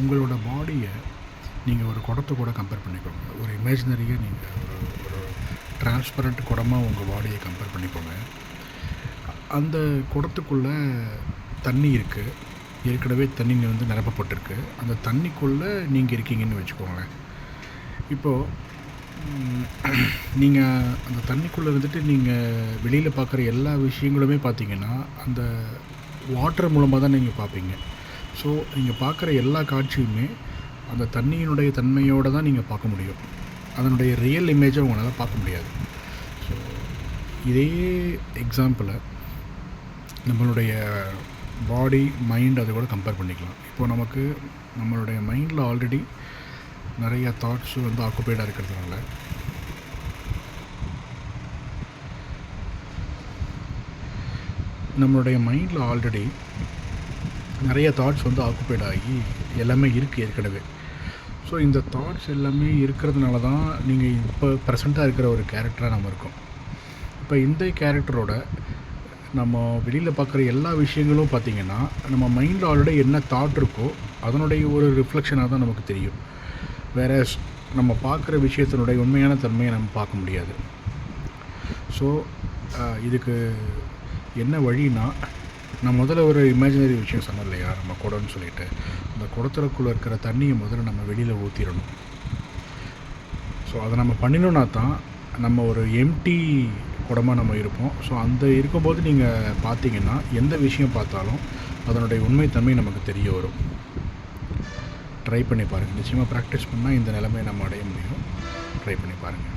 உங்களோட பாடியை நீங்கள் ஒரு குடத்தை கூட கம்பேர் பண்ணிக்கோங்க. ஒரு இமேஜினரியாக நீங்கள் ஒரு ஒரு டிரான்ஸ்பரண்ட் குடமாக உங்கள் பாடியை கம்பேர் பண்ணிக்கோங்க. அந்த குடத்துக்குள்ளே தண்ணி இருக்குது, ஏற்கனவே தண்ணி வந்து நிரப்பப்பட்டிருக்கு. அந்த தண்ணிக்குள்ளே நீங்கள் இருக்கீங்கன்னு வச்சுக்கோங்களேன். இப்போது நீங்கள் அந்த தண்ணிக்குள்ளே இருந்துட்டு நீங்கள் வெளியில் பார்க்குற எல்லா விஷயங்களுமே பார்த்தீங்கன்னா அந்த வாட்டர் மூலமாக தான் நீங்கள் பார்ப்பீங்க. ஸோ நீங்கள் பார்க்குற எல்லா காட்சியுமே அந்த தண்ணியினுடைய தன்மையோடு தான் நீங்கள் பார்க்க முடியும். அதனுடைய ரியல் இமேஜை உங்களால் பார்க்க முடியாது. ஸோ இதே எக்ஸாம்பிளை நம்மளுடைய பாடி, மைண்ட் அதை கூட கம்பேர் பண்ணிக்கலாம். இப்போது நமக்கு நம்மளுடைய மைண்டில் ஆல்ரெடி நிறைய தாட்ஸு வந்து ஆக்குபைடாக இருக்கிறதுனால நம்மளுடைய மைண்டில் ஆல்ரெடி நிறைய தாட்ஸ் வந்து ஆக்குபைட் ஆகி எல்லாமே இருக்குது ஏற்கனவே. ஸோ இந்த தாட்ஸ் எல்லாமே இருக்கிறதுனால தான் நீங்கள் இப்போ ப்ரெசண்ட்டாக இருக்கிற ஒரு கேரக்டராக நம்ம இருக்கோம். இப்போ இந்த கேரக்டரோட நம்ம வெளியில் பார்க்குற எல்லா விஷயங்களும் பார்த்திங்கன்னா நம்ம மைண்டில் ஆல்ரெடி என்ன தாட் இருக்கோ அதனுடைய ஒரு ரிஃப்ளெக்ஷனாக தான் நமக்கு தெரியும். வேறு நம்ம பார்க்குற விஷயத்தினுடைய உண்மையான தன்மையை நம்ம பார்க்க முடியாது. ஸோ இதுக்கு என்ன வழின்னா, நான் முதல்ல ஒரு இமேஜினரி விஷயம் சொன்னேன் இல்லையா, நம்ம குடம்னு சொல்லிட்டு, அந்த குடத்துக்குள்ளே இருக்கிற தண்ணியை முதல்ல நம்ம வெளியில் ஊற்றிடணும். ஸோ அதை நம்ம பண்ணினோன்னா தான் நம்ம ஒரு எம்டி குடமாக நம்ம இருப்போம். ஸோ அந்த இருக்கும்போது நீங்கள் பார்த்தீங்கன்னா எந்த விஷயம் பார்த்தாலும் அதனுடைய உண்மைத்தன்மை நமக்கு தெரிய வரும். ட்ரை பண்ணி பாருங்கள். நிச்சயமாக ப்ராக்டிஸ் பண்ணால் இந்த நிலைமையை நம்ம அடைய முடியும். ட்ரை பண்ணி பாருங்கள்.